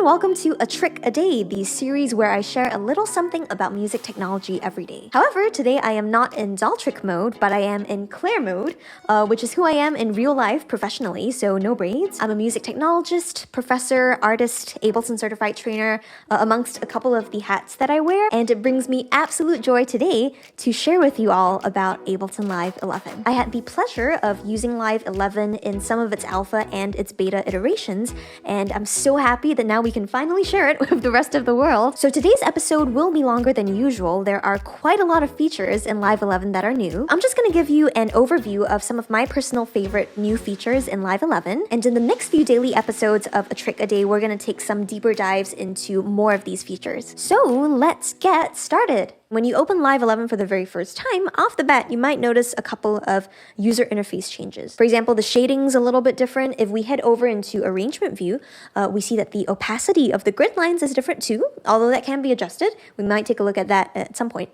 welcome to A Trick a Day, the series where I share a little something about music technology every day. However, today I am not in doll trick mode, but I am in Claire mode, which is who I am in real life professionally, so no braids. I'm a music technologist, professor, artist, Ableton certified trainer, amongst a couple of the hats that I wear, and it brings me absolute joy today to share with you all about Ableton Live 11. I had the pleasure of using Live 11 in some of its alpha and its beta iterations, and I'm so happy that now we can finally share it with the rest of the world. So today's episode will be longer than usual. There are quite a lot of features in Live 11 that are new. I'm just going to give you an overview of some of my personal favorite new features in Live 11, and in the next few daily episodes of A Trick a Day, we're going to take some deeper dives into more of these features. So let's get started. When you open Live 11 for the very first time, off the bat, you might notice a couple of user interface changes. For example, the shading's a little bit different. If we head over into arrangement view, we see that the opacity of the grid lines is different too, although that can be adjusted. We might take a look at that at some point.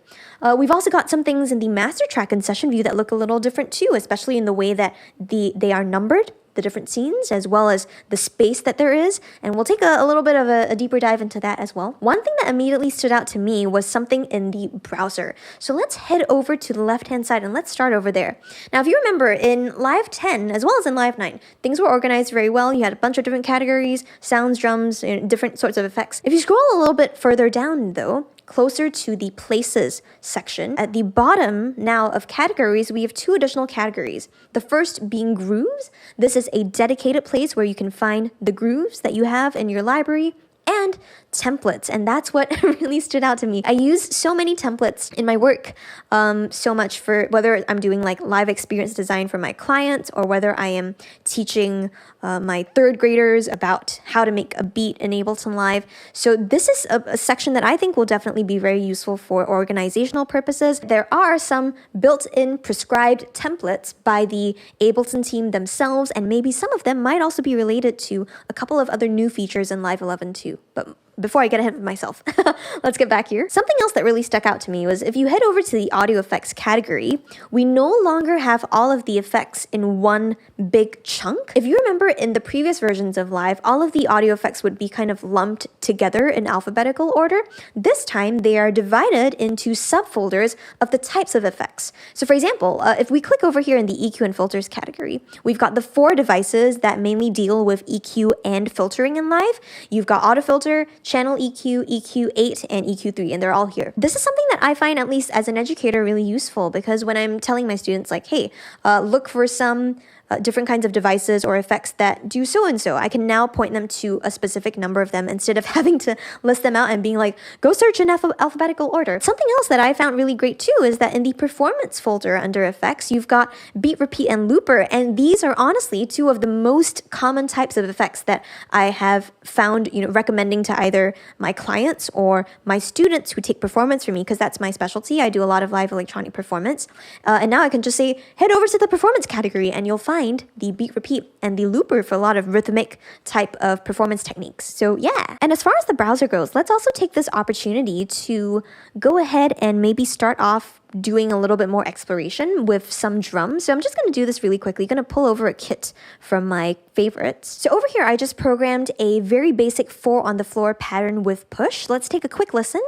We've also got some things in the master track and session view that look a little different too, especially in the way that they are numbered, the different scenes, as well as the space that there is, and we'll take a little bit of a deeper dive into that as well. One thing that immediately stood out to me was something in the browser. So let's head over to the left-hand side and let's start over there. Now, if you remember, in Live 10, as well as in Live 9, things were organized very well. You had a bunch of different categories, sounds, drums, different sorts of effects. If you scroll a little bit further down, though, closer to the places section, at the bottom now of categories, we have two additional categories. The first being grooves. This is a dedicated place where you can find the grooves that you have in your library, and templates, and that's what really stood out to me. I use so many templates in my work, so much for whether I'm doing like live experience design for my clients or whether I am teaching my third graders about how to make a beat in Ableton Live. So this is a section that I think will definitely be very useful for organizational purposes. There are some built-in prescribed templates by the Ableton team themselves, and maybe some of them might also be related to a couple of other new features in Live 11 too. But before I get ahead of myself, let's get back here. Something else that really stuck out to me was if you head over to the audio effects category, we no longer have all of the effects in one big chunk. If you remember in the previous versions of Live, all of the audio effects would be kind of lumped together in alphabetical order. This time, they are divided into subfolders of the types of effects. So for example, if we click over here in the EQ and filters category, we've got the 4 devices that mainly deal with EQ and filtering in Live. You've got auto filter, channel EQ, EQ8, and EQ3, and they're all here. This is something that I find, at least as an educator, really useful, because when I'm telling my students like, hey, look for some different kinds of devices or effects that do so-and-so, I can now point them to a specific number of them instead of having to list them out and being like, go search in alphabetical order. Something else that I found really great too is that in the performance folder under effects, you've got beat, repeat, and looper, and these are honestly two of the most common types of effects that I have found, recommending to either my clients or my students who take performance from me, because that's my specialty. I do a lot of live electronic performance, and now I can just say, head over to the performance category, and you'll find the beat, repeat, and the looper for a lot of rhythmic type of performance techniques. So yeah. And as far as the browser goes, let's also take this opportunity to go ahead and maybe start off doing a little bit more exploration with some drums. So I'm just going to do this really quickly. Going to pull over a kit from my favorites. So over here, I just programmed a very basic 4 on the floor pattern with push. Let's take a quick listen.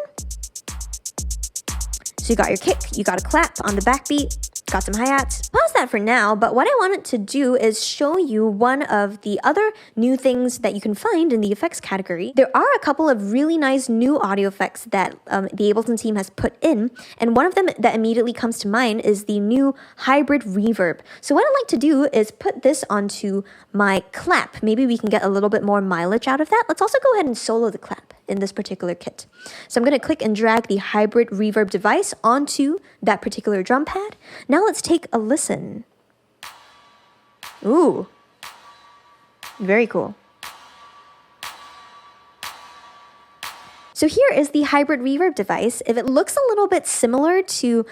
So you got your kick, you got a clap on the backbeat, got some hi-hats. Pause that for now, but what I wanted to do is show you one of the other new things that you can find in the effects category. There are a couple of really nice new audio effects that the Ableton team has put in, and one of them that immediately comes to mind is the new hybrid reverb. So what I like to do is put this onto my clap. Maybe we can get a little bit more mileage out of that. Let's also go ahead and solo the clap in this particular kit. So I'm going to click and drag the hybrid reverb device onto that particular drum pad. Now let's take a listen. Ooh, very cool. So here is the hybrid reverb device. If it looks a little bit similar to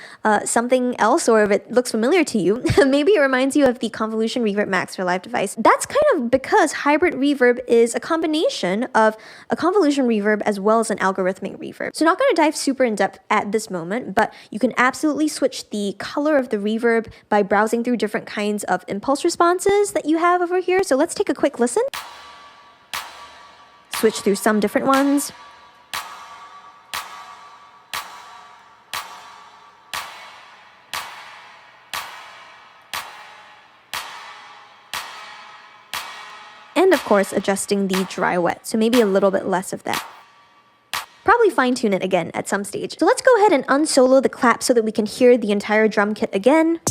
something else, or if it looks familiar to you, maybe it reminds you of the Convolution Reverb Max for Live device. That's kind of because hybrid reverb is a combination of a convolution reverb as well as an algorithmic reverb. So not going to dive super in depth at this moment, but you can absolutely switch the color of the reverb by browsing through different kinds of impulse responses that you have over here. So let's take a quick listen. switch through some different ones. And of course, adjusting the dry wet, so maybe a little bit less of that. Probably fine-tune it again at some stage. So let's go ahead and unsolo the clap so that we can hear the entire drum kit again.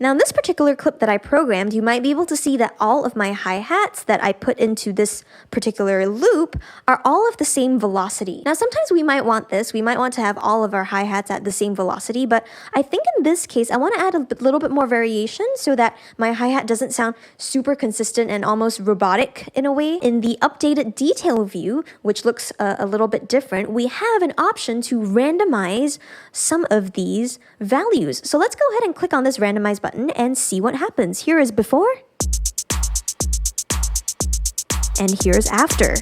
Now in this particular clip that I programmed, you might be able to see that all of my hi-hats that I put into this particular loop are all of the same velocity. Now sometimes we might want this, we might want to have all of our hi-hats at the same velocity, but I think in this case I want to add a little bit more variation so that my hi-hat doesn't sound super consistent and almost robotic in a way. In the updated detail view, which looks a little bit different, we have an option to randomize some of these values. So let's go ahead and click on this randomize button and see what happens. Here is before, and here's after.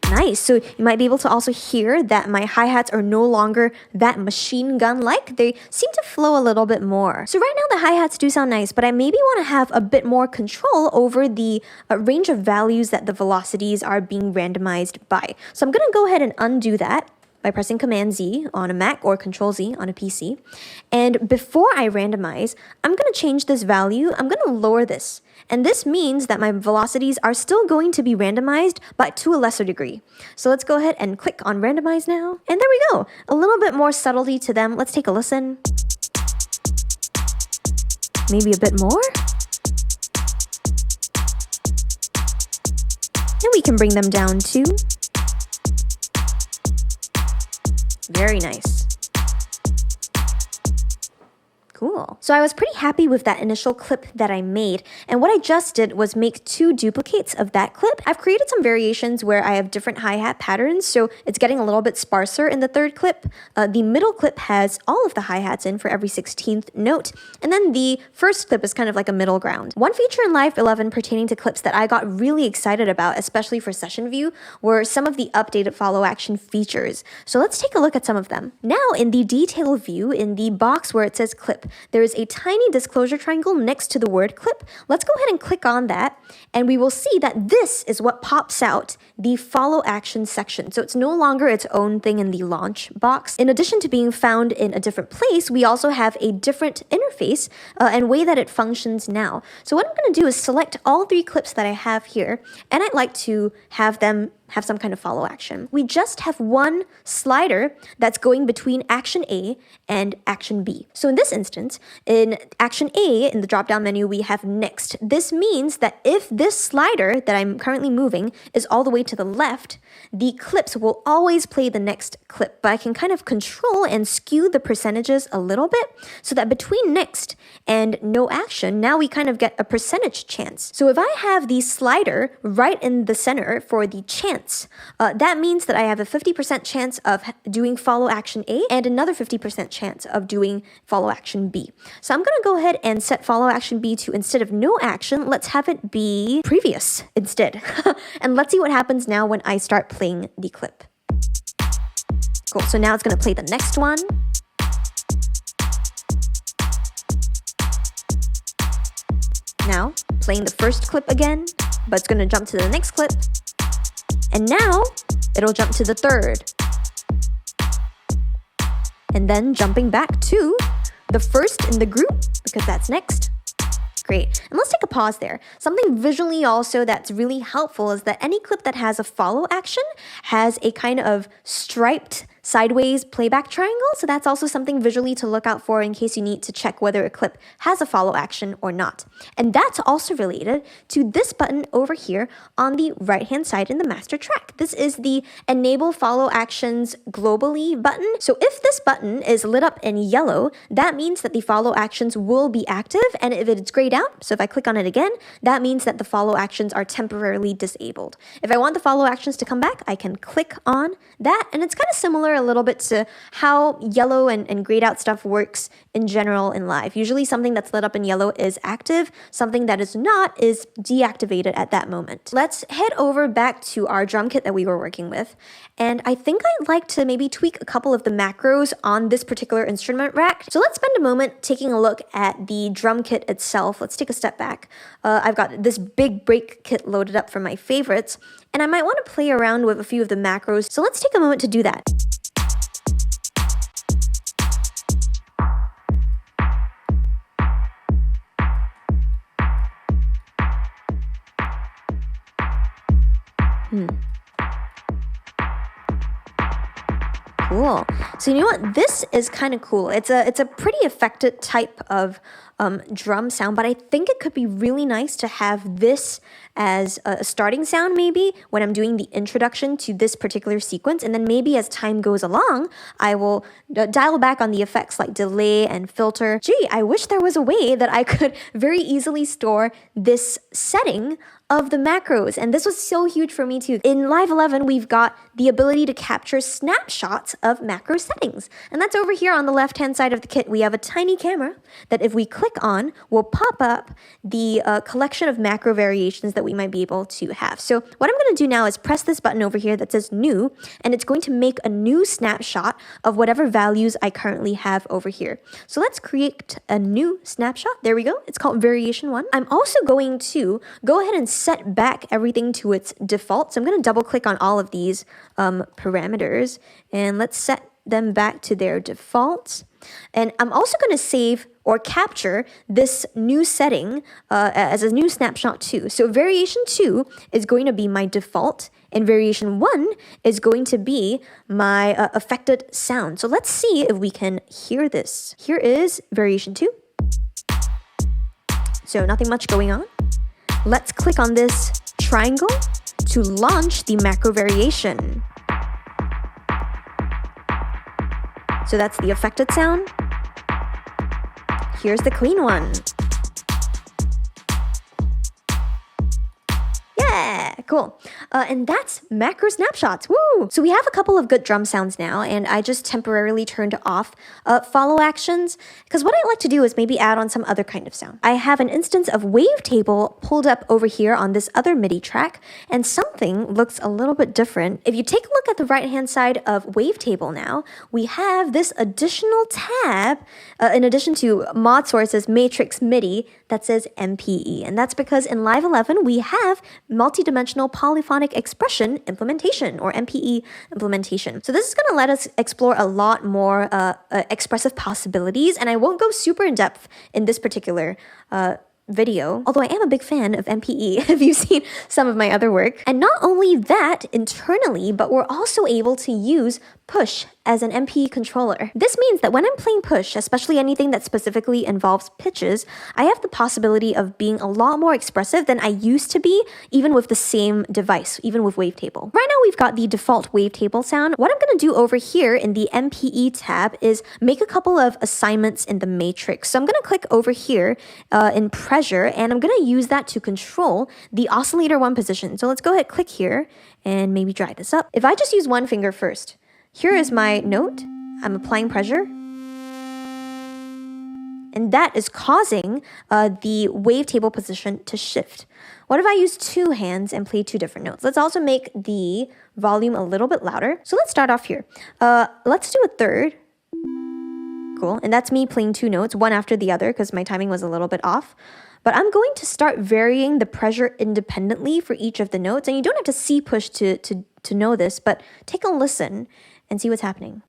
Nice. So you might be able to also hear that my hi-hats are no longer that machine gun-like. They seem to flow a little bit more. So right now the hi-hats do sound nice, but I maybe want to have a bit more control over the range of values that the velocities are being randomized by. So I'm going to go ahead and undo that by pressing Command Z on a Mac or Control Z on a PC. And before I randomize, I'm going to change this value. I'm going to lower this. And this means that my velocities are still going to be randomized, but to a lesser degree. So let's go ahead and click on randomize now. And there we go. A little bit more subtlety to them. Let's take a listen. Maybe a bit more. And we can bring them down too. Very nice. Cool. So I was pretty happy with that initial clip that I made, and what I just did was make 2 duplicates of that clip. I've created some variations where I have different hi-hat patterns, so it's getting a little bit sparser in the third clip. The middle clip has all of the hi-hats in for every 16th note, and then the first clip is kind of like a middle ground. One feature in Live 11 pertaining to clips that I got really excited about, especially for session view, were some of the updated follow action features. So let's take a look at some of them. Now in the detail view, in the box where it says clip, there is a tiny disclosure triangle next to the word clip. Let's go ahead and click on that, and we will see that this is what pops out the follow action section. So it's no longer its own thing in the launch box. In addition to being found in a different place, we also have a different interface and way that it functions now. So what I'm going to do is select all 3 clips that I have here, and I'd like to have them have some kind of follow action. We just have one slider that's going between action A and action B. So in this instance, in action A, in the drop-down menu, we have next. This means that if this slider that I'm currently moving is all the way to the left, the clips will always play the next clip, but I can kind of control and skew the percentages a little bit so that between next and no action, now we kind of get a percentage chance. So if I have the slider right in the center for the chance, that means that I have a 50% chance of doing follow action A and another 50% chance of doing follow action B. So I'm going to go ahead and set follow action B to, instead of no action, let's have it be previous instead. And let's see what happens now when I start playing the clip. Cool, so now it's going to play the next one. Now, playing the first clip again, but it's going to jump to the next clip. And now, it'll jump to the third. And then jumping back to the first in the group, because that's next. Great. And let's take a pause there. Something visually also that's really helpful is that any clip that has a follow action has a kind of striped sideways playback triangle. So that's also something visually to look out for in case you need to check whether a clip has a follow action or not. And that's also related to this button over here on the right-hand side in the master track. This is the Enable Follow Actions Globally button. So if this button is lit up in yellow, that means that the follow actions will be active. And if it's grayed out, so if I click on it again, that means that the follow actions are temporarily disabled. If I want the follow actions to come back, I can click on that. And it's kind of similar a little bit to how yellow and grayed out stuff works in general in live. Usually something that's lit up in yellow is active, something that is not is deactivated at that moment. Let's head over back to our drum kit that we were working with. And I think I'd like to maybe tweak a couple of the macros on this particular instrument rack. So let's spend a moment taking a look at the drum kit itself. Let's take a step back. I've got this big break kit loaded up from my favorites, and I might want to play around with a few of the macros. So let's take a moment to do that. Cool. So you know what? This is kind of cool. It's a pretty affected type of drum sound, but I think it could be really nice to have this as a starting sound maybe when I'm doing the introduction to this particular sequence, and then maybe as time goes along, I will dial back on the effects like delay and filter. Gee, I wish there was a way that I could very easily store this setting of the macros, and this was so huge for me too. In Live 11, we've got the ability to capture snapshots of macro settings, and that's over here on the left-hand side of the kit. We have a tiny camera that if we click on will pop up the collection of macro variations that we might be able to have. So what I'm going to do now is press this button over here that says new, and it's going to make a new snapshot of whatever values I currently have over here. So let's create a new snapshot. There we go. It's called variation 1. I'm also going to go ahead and set back everything to its default. So I'm going to double click on all of these parameters, and let's set them back to their defaults. And I'm also going to save or capture this new setting as a new snapshot too. So variation 2 is going to be my default, and variation 1 is going to be my affected sound. So let's see if we can hear this. Here is variation 2. So nothing much going on. Let's click on this triangle to launch the macro variation. So that's the affected sound. Here's the clean one. Yeah, cool. And that's macro snapshots. Woo! So we have a couple of good drum sounds now, and I just temporarily turned off follow actions, because what I like to do is maybe add on some other kind of sound. I have an instance of wavetable pulled up over here on this other MIDI track, and something looks a little bit different. If you take a look at the right-hand side of wavetable now, we have this additional tab, in addition to mod sources matrix MIDI, that says MPE. And that's because in Live 11, we have multidimensional polyphonic expression implementation, or MPE implementation. So this is going to let us explore a lot more expressive possibilities, and I won't go super in depth in this particular video, although I am a big fan of MPE if you've seen some of my other work. And not only that internally, but we're also able to use push as an MPE controller. This means that when I'm playing push, especially anything that specifically involves pitches, I have the possibility of being a lot more expressive than I used to be, even with the same device, even with wavetable. Right now we've got the default wavetable sound. What I'm going to do over here in the MPE tab is make a couple of assignments in the matrix. So I'm going to click over here in pressure, and I'm going to use that to control the oscillator 1 position. So let's go ahead, click here, and maybe drag this up. If I just use one finger first, here is my note. I'm applying pressure, and that is causing the wavetable position to shift. What if I use two hands and play two different notes? Let's also make the volume a little bit louder. So let's start off here. Let's do a third. Cool. And that's me playing two notes, one after the other, because my timing was a little bit off. But I'm going to start varying the pressure independently for each of the notes. And you don't have to see push to know this, but take a listen and see what's happening.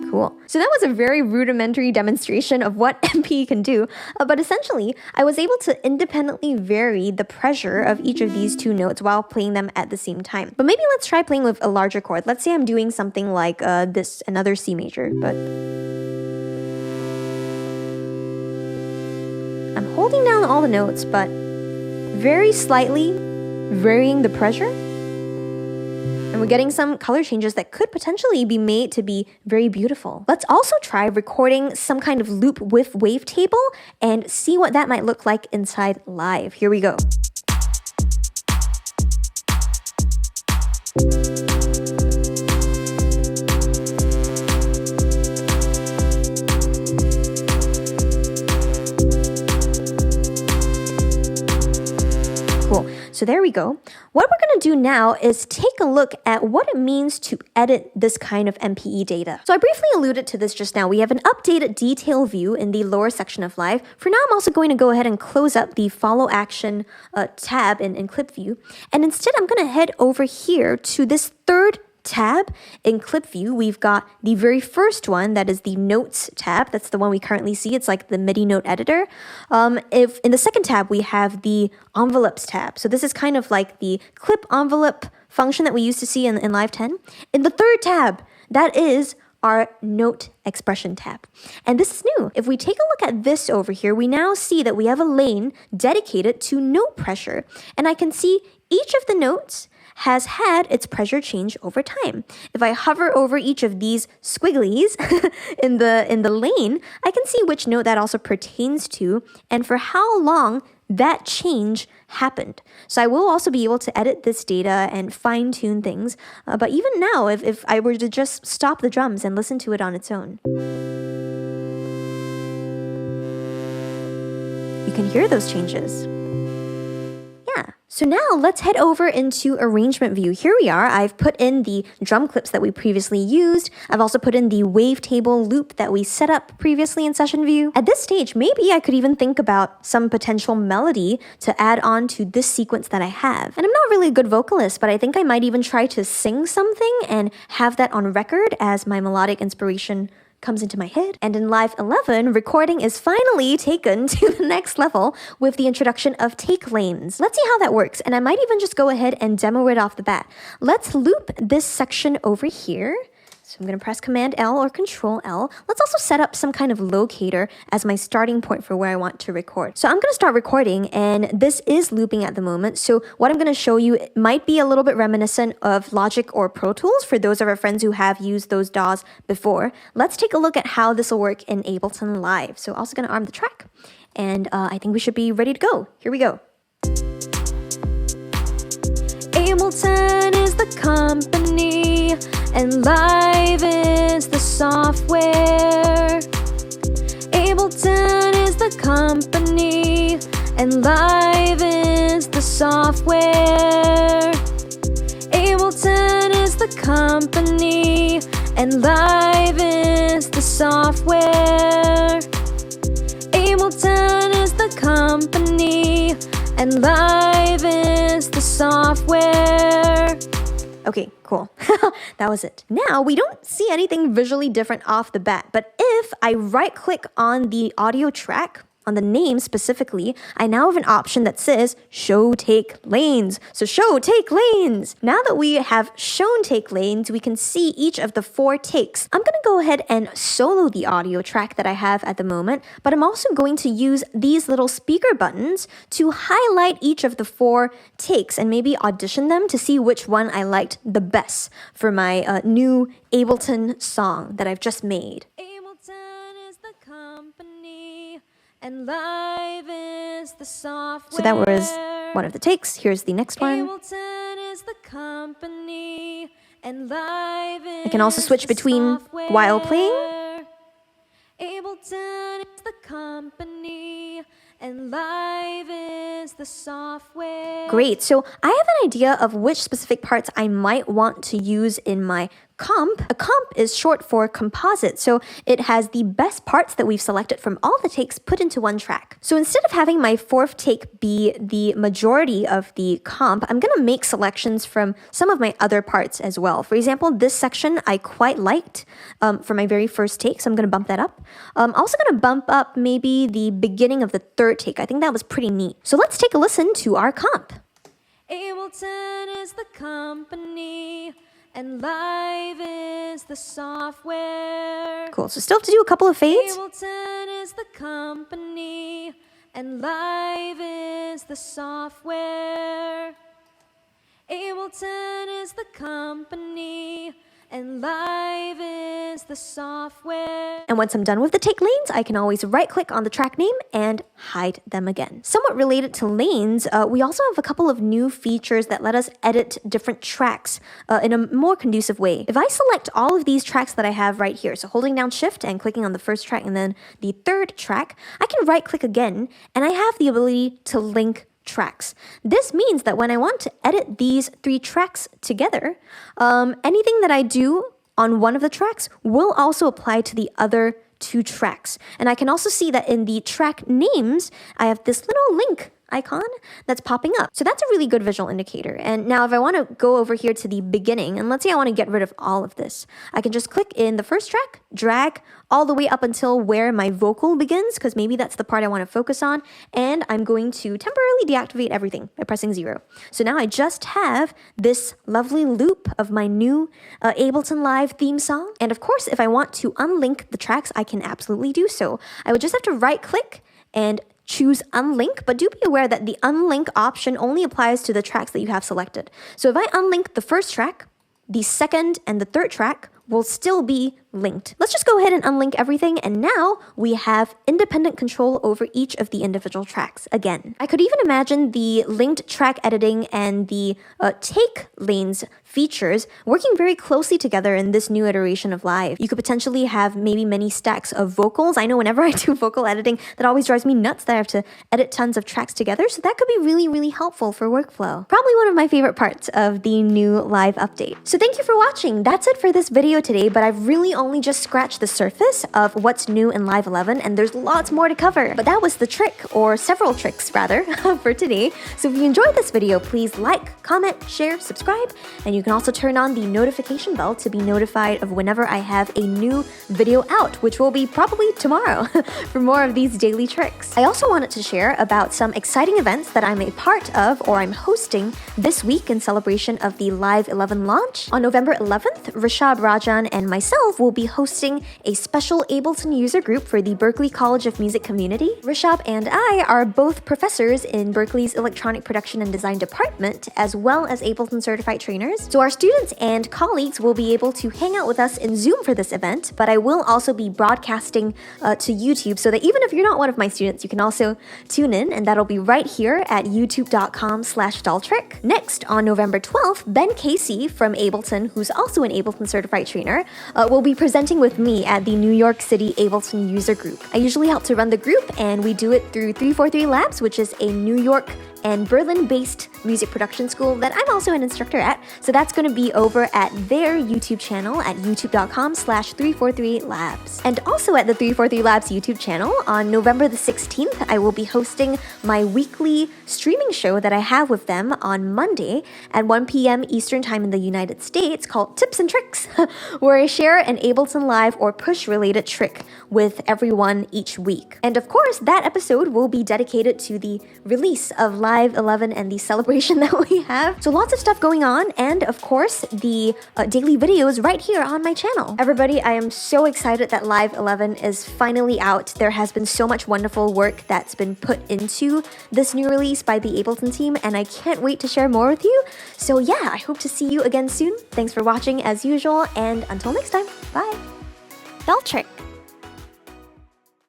Cool. So that was a very rudimentary demonstration of what MPE can do, but essentially I was able to independently vary the pressure of each of these two notes while playing them at the same time. But maybe let's try playing with a larger chord. Let's say I'm doing something like another C major, but I'm holding down all the notes, but very slightly varying the pressure. And And we're getting some color changes that could potentially be made to be very beautiful. Let's also try recording some kind of loop with wavetable and see what that might look like inside live. Here we go. Cool. So there we go. What we're going to do now is take a look at what it means to edit this kind of MPE data. So I briefly alluded to this just now. We have an updated detail view in the lower section of Live. For now, I'm also going to go ahead and close up the follow action tab in clip view. And instead, I'm going to head over here to this third tab in clip view. We've got the very first one, that is the notes tab. That's the one we currently see. It's like the MIDI note editor. If in the second tab, we have the envelopes tab. So this is kind of like the clip envelope function that we used to see in Live 10. In the third tab, that is our note expression tab. And this is new. If we take a look at this over here, we now see that we have a lane dedicated to note pressure. And I can see each of the notes has had its pressure change over time. If I hover over each of these squigglies in the lane, I can see which note that also pertains to and for how long that change happened. So I will also be able to edit this data and fine-tune things. But even now, if I were to just stop the drums and listen to it on its own, you can hear those changes. So now let's head over into arrangement view. Here we are. I've put in the drum clips that we previously used. I've also put in the wavetable loop that we set up previously in session view. At this stage, maybe I could even think about some potential melody to add on to this sequence that I have. And I'm not really a good vocalist, but I think I might even try to sing something and have that on record as my melodic inspiration comes into my head. And in Live 11, recording is finally taken to the next level with the introduction of take lanes. Let's see how that works, and I might even just go ahead and demo it off the bat. Let's loop this section over here. So I'm going to press Command L or Control L. Let's also set up some kind of locator as my starting point for where I want to record. So I'm going to start recording, and this is looping at the moment. So what I'm going to show you might be a little bit reminiscent of Logic or Pro Tools for those of our friends who have used those DAWs before. Let's take a look at how this will work in Ableton Live. So also going to arm the track, and I think we should be ready to go. Here we go. Ableton is the company, and Live is the software. Ableton is the company, and Live is the software. Ableton is the company, and Live is the software. Ableton is the company, and Live is the software. Okay, cool. That was it. Now, we don't see anything visually different off the bat, but if I right-click on the audio track, on the name specifically, I now have an option that says Show Take Lanes. So Show Take Lanes. Now that we have shown take lanes, we can see each of the 4 takes. I'm going to go ahead and solo the audio track that I have at the moment, but I'm also going to use these little speaker buttons to highlight each of the 4 takes and maybe audition them to see which one I liked the best for my new Ableton song that I've just made. Ableton is the company, and Live is the software. So that was one of the takes. Here's the next one. Ableton is the company, and Live is I can also switch between while playing. Ableton is the company, and Live is the software. Great. So I have an idea of which specific parts I might want to use in my comp. A comp is short for composite, so it has the best parts that we've selected from all the takes put into one track. So instead of having my 4th take be the majority of the comp, I'm going to make selections from some of my other parts as well. For example, this section I quite liked for my very first take, so I'm going to bump that up. I'm also going to bump up maybe the beginning of the 3rd take. I think that was pretty neat. So let's take a listen to our comp. Ableton is the company, and Live is the software. Cool. So still have to do a couple of fades. Ableton is the company, and Live is the software. Ableton is the company, and Live is the software. And once I'm done with the take lanes, I can always right-click on the track name and hide them again. Somewhat related to lanes, we also have a couple of new features that let us edit different tracks in a more conducive way. If I select all of these tracks that I have right here, so holding down Shift and clicking on the first track and then the third track, I can right-click again, and I have the ability to link tracks. This means that when I want to edit these 3 tracks together, anything that I do on one of the tracks will also apply to the other 2 tracks. And I can also see that in the track names, I have this little link icon that's popping up. So that's a really good visual indicator. And now if I want to go over here to the beginning, and let's say I want to get rid of all of this, I can just click in the first track, drag all the way up until where my vocal begins, because maybe that's the part I want to focus on, and I'm going to temporarily deactivate everything by pressing 0. So now I just have this lovely loop of my new Ableton Live theme song. And of course, if I want to unlink the tracks, I can absolutely do so. I would just have to right click and choose unlink, but do be aware that the unlink option only applies to the tracks that you have selected. So if I unlink the first track, the second and the third track will still be linked. Let's just go ahead and unlink everything, and now we have independent control over each of the individual tracks again. I could even imagine the linked track editing and the take lanes features working very closely together in this new iteration of Live. You could potentially have maybe many stacks of vocals. I know whenever I do vocal editing, that always drives me nuts that I have to edit tons of tracks together, so that could be really, really helpful for workflow. Probably one of my favorite parts of the new Live update. So thank you for watching. That's it for this video today, but I've really only just scratched the surface of what's new in Live 11, and there's lots more to cover. But that was the trick, or several tricks rather, for today. So if you enjoyed this video, please like, comment, share, subscribe, and you can also turn on the notification bell to be notified of whenever I have a new video out, which will be probably tomorrow for more of these daily tricks. I also wanted to share about some exciting events that I'm a part of or I'm hosting this week in celebration of the Live 11 launch. On November 11th, Rishabh Rajan and myself will be hosting a special Ableton user group for the Berklee College of Music community. Rishabh and I are both professors in Berklee's Electronic Production and Design department, as well as Ableton certified trainers. So our students and colleagues will be able to hang out with us in Zoom for this event, but I will also be broadcasting to YouTube so that even if you're not one of my students, you can also tune in, and that'll be right here at youtube.com/dolltr. Next, on November 12th, Ben Casey from Ableton, who's also an Ableton certified trainer, will be presenting with me at the New York City Ableton user group. I usually help to run the group, and we do it through 343 Labs, which is a New York and Berlin-based music production school that I'm also an instructor at. So that's going to be over at their YouTube channel at youtube.com/343labs. And also at the 343 Labs YouTube channel, on November the 16th, I will be hosting my weekly streaming show that I have with them on Monday at 1 p.m. Eastern Time in the United States called Tips and Tricks, where I share an Ableton Live or push-related trick with everyone each week. And of course, that episode will be dedicated to the release of Live 11 and the celebration that we have. So lots of stuff going on, and of course the daily videos right here on my channel. Everybody, I am so excited that Live 11 is finally out. There has been so much wonderful work that's been put into this new release by the Ableton team, and I can't wait to share more with you. So yeah, I hope to see you again soon. Thanks for watching as usual, and until next time, bye. Bell trick.